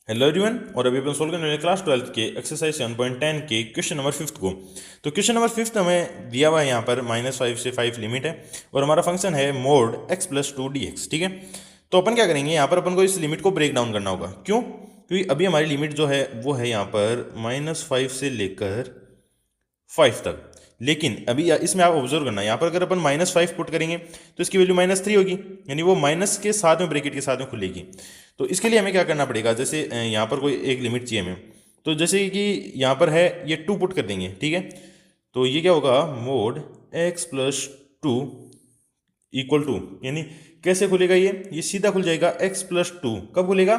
Hello everyone, और अभी अपन solve करने वाले क्लास 12 के एक्सरसाइज 7.10 के क्वेश्चन नंबर 5 को। तो क्वेश्चन नंबर 5 हमें दिया हुआ है, यहाँ पर -5 से 5 लिमिट है और हमारा फंक्शन है मोड x प्लस 2 dx। ठीक है, तो अपन क्या करेंगे, यहाँ पर अपन को इस लिमिट को ब्रेक डाउन करना होगा। क्यों? क्योंकि अभी हमारी लिमिट जो है वो है यहाँ पर -5 से लेकर 5 तक। लेकिन अभी इसमें आप ऑब्जर्व करना, यहाँ पर अगर अपन -5 पुट करेंगे तो इसकी वैल्यू -3 होगी, यानी वो माइनस के साथ में ब्रैकेट के साथ में खुलेगी। तो इसके लिए हमें क्या करना पड़ेगा, जैसे यहाँ पर कोई एक लिमिट चाहिए हमें, तो जैसे कि यहाँ पर है ये 2 पुट कर देंगे। ठीक है, तो ये क्या होगा, mod x plus 2 equal to, यानी कैसे खुलेगा, ये सीधा खुल जाएगा x प्लस 2। कब खुलेगा?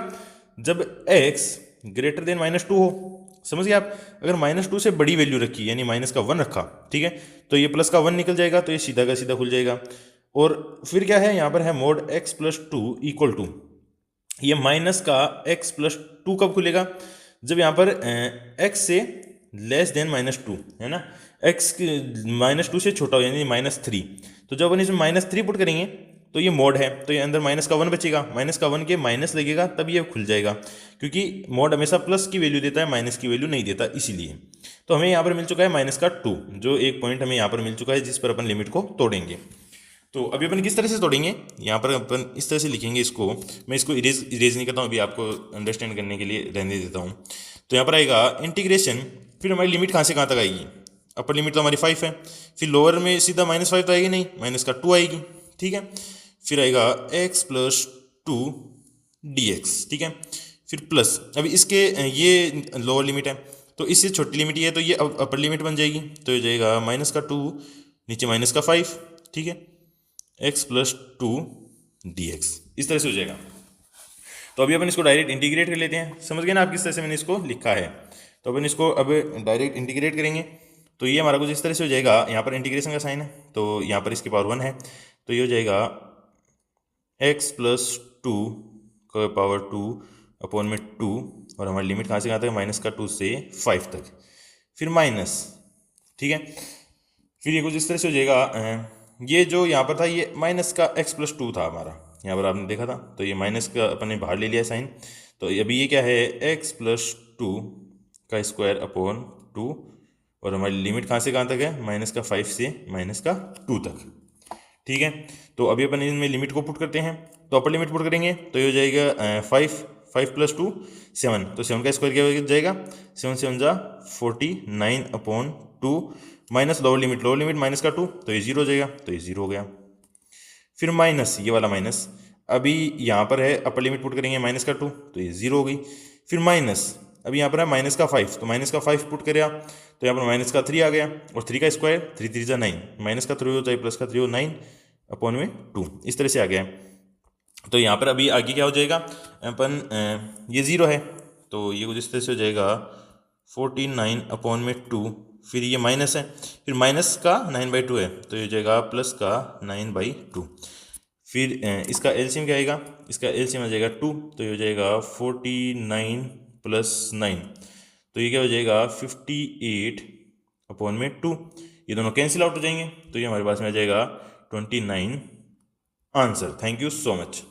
जब x ग्रेटर देन -2 हो। समझ गए आप? अगर -2 से बड़ी वैल्यू रखी, यानी माइनस का 1 रखा, ठीक है, तो ये प्लस का 1 निकल जाएगा, तो ये सीधा का सीधा खुल जाएगा। और फिर क्या है, यहाँ पर है mod x plus 2 equal to, ये माइनस का x प्लस 2 कब खुलेगा? जब यहाँ पर x से लेस देन -2 है ना, x -2 से छोटा हो, यानी -3। तो जब अपन इसमें -3 पुट करेंगे तो ये मोड है, तो ये अंदर माइनस का 1 बचेगा, माइनस का 1 के माइनस लगेगा तब ये खुल जाएगा, क्योंकि मोड हमेशा प्लस की वैल्यू देता है, माइनस की वैल्यू नहीं देता, इसीलिए। तो हमें यहाँ पर मिल चुका है -2, जो एक पॉइंट हमें यहाँ पर मिल चुका है जिस पर अपन लिमिट को तोड़ेंगे। तो अभी अपन किस तरह से तोड़ेंगे, यहाँ पर अपन इस तरह से लिखेंगे इसको। मैं इसको इरेज नहीं करता हूँ, अभी आपको अंडरस्टैंड करने के लिए रहने देता हूँ। तो यहाँ पर आएगा इंटीग्रेशन, फिर हमारी लिमिट कहाँ से कहाँ तक आएगी। अपर लिमिट तो हमारी 5 है, फिर लोअर में सीधा -5 तो आएगी नहीं, -2 आएगी। ठीक है, फिर आएगा x प्लस 2 dx। ठीक है, फिर प्लस, अभी इसके ये लोअर लिमिट है तो इससे छोटी लिमिट ये है, तो ये अपर लिमिट बन जाएगी, तो ये जाएगा -2 नीचे -5। ठीक है, x प्लस 2 dx, इस तरह से हो जाएगा। तो अभी अपन इसको डायरेक्ट इंटीग्रेट कर लेते हैं। समझ गए ना आप किस तरह से मैंने इसको लिखा है? तो अपन इसको अब डायरेक्ट इंटीग्रेट करेंगे, तो ये हमारा कुछ इस तरह से हो जाएगा। यहाँ पर इंटीग्रेशन का साइन है, तो यहाँ पर इसकी पावर 1 है, तो ये हो जाएगा x प्लस 2 का पावर 2 अपॉन में 2, और हमारी लिमिट कहाँ से कहाँ तक, -2 से 5 तक, फिर माइनस। ठीक है, फिर ये कुछ इस तरह से हो जाएगा। ये जो यहाँ पर था ये माइनस का x प्लस 2 था हमारा, यहाँ पर आपने देखा था, तो ये माइनस का अपन ने बाहर ले लिया साइन। तो अभी ये क्या है, x प्लस 2 का स्क्वायर अपॉन 2, और हमारी लिमिट कहाँ से कहाँ तक है, -5 से -2 तक। ठीक है, तो अभी अपन इनमें लिमिट को पुट करते हैं, तो अपर लिमिट पुट करेंगे तो ये हो जाएगा 5 प्लस 2 7, तो 7 का स्क्वायर क्या हो जाएगा, 7 7 जा 49 upon 2, minus lower limit minus का 2, तो ये 0 हो जाएगा, तो ये 0 हो गया। फिर माइनस ये वाला माइनस, अभी यहाँ पर है अपर लिमिट पुट करेंगे -2, तो ये 0 हो गई। फिर माइनस, अभी यहाँ पर है -5, तो -5 पुट करेगा तो यहाँ पर -3 आ गया, और 3 का स्क्वायर 3 3 जा 9, -3 हो चाहे +3 हो 9 अपॉन में 2, इस तरह से आ गया। तो यहाँ पर अभी आगे क्या हो जाएगा, अपन ये 0 है, तो ये कुछ इस तरह से हो जाएगा 49 अपॉन में 2, फिर ये माइनस है, फिर माइनस का 9/2 है, तो ये हो जाएगा प्लस का 9/2। फिर इसका एलसीएम क्या आएगा, इसका एलसीएम आ जाएगा 2, तो ये हो जाएगा 49 + 9, तो ये क्या हो जाएगा 58 अपॉन में 2। ये दोनों कैंसिल आउट हो जाएंगे, तो ये हमारे पास में आ जाएगा 29 answer. Thank you so much.